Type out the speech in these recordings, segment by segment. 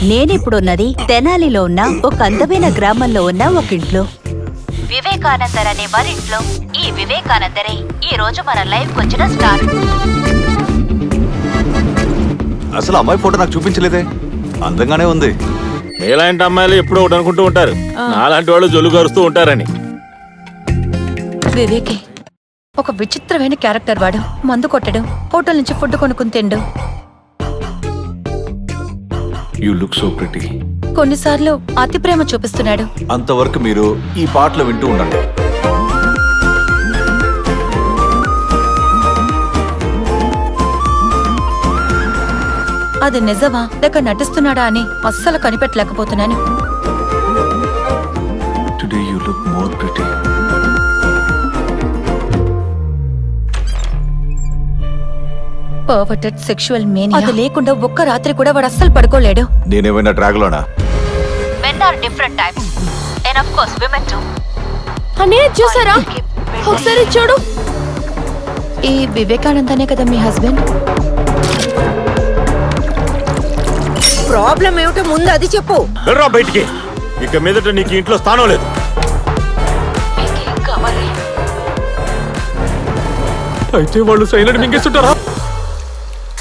నేనిప్పుడున్నది తెనాలిలో ఉన్న ఒక అందమైన గ్రామంలో ఉన్న ఒక ఇంట్లో. వివేకానందర్ అనే వారింట్లో ఈ వివేకానందరే ఈ రోజు మన లైఫ్ వచ్చిన స్టార్. అసలు అమ్మాయి ఫోటో నాకు చూపించలేదే. అందంగానే ఉంది. మీలాంటి అమ్మాయిలు ఎప్పుడో ఒకటి అనుకుంటూ ఉంటారు, నాలాంటి వాళ్ళు జొలు కరుస్తూ ఉంటారని. వివేకే ఒక విచిత్రమైన క్యారెక్టర్. వాడు మందు కొట్టడం, హోటల్ నుంచి ఫుడ్ కొనుక్కుని తిండు. You look so pretty. కొన్నిసార్లు అతి ప్రేమ చూపిస్తున్నాడు. అంతవరకు మీరు ఈ పాటలు వింటూ ఉండండి. అది నిజమా లేక నటిస్తున్నాడా అని అస్సలు కనిపెట్టలేకపోతున్నాను. Today you look more pretty. Perverted sexual mania. అది లేకుండా ఒక్క రాత్రి కూడా వాడు అస్సలు పడుకోలేడు. నేనేమైనా డ్రాగ్లోనా? Men are different types. And of course women too. అనే చూసారా, ఒకసారి చూడు. ఈ వివేకానందనే కదా మీ హస్బెండ్? ప్రాబ్లం ఏమిటో ముందు అది చెప్పు. వెళ్ళరా బయటికి. ఇక మీదట నీకు ఇంట్లో స్థానం లేదు. అయితే వాళ్ళు సైనైడ్ మింగేస్తుంటారా?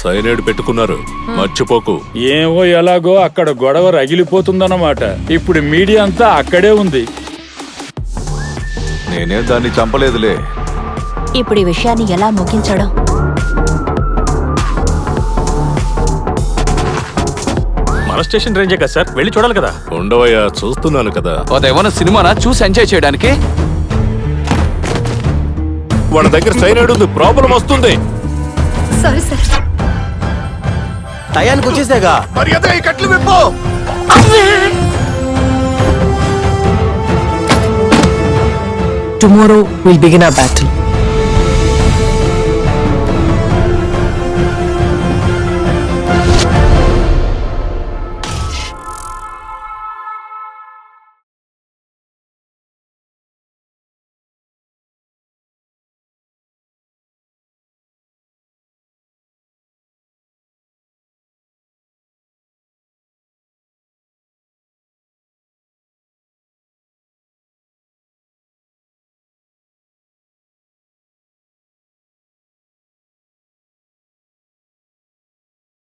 సైనైడ్ పెట్టుకున్నారు, మర్చిపోకు. ఏమో ఎలాగో అక్కడ గొడవ రగిలిపోతుందన్నమాట. ఇప్పుడు మీడియా అంతా అక్కడే ఉంది. నేనేం దాన్ని చంపలేదులే. ఇప్పుడు ఈ విషయాన్ని ఎలా ముగించడం? మన స్టేషన్ రేంజే కదా సార్, వెళ్ళి చూడాలి కదా. ఉండవయ్యా, చూస్తున్నాను కదా. అదేమన్నా సినిమానా చూసి ఎంజాయ్ చేయడానికి? వాళ్ళ దగ్గర సైనైడ్ ఉంది, ప్రాబ్లం వస్తుంది. Sorry sir. టయానికి వచ్చేసాగా. మర్యాద ఈ కట్లు విప్పు. Tomorrow we'll begin our battle.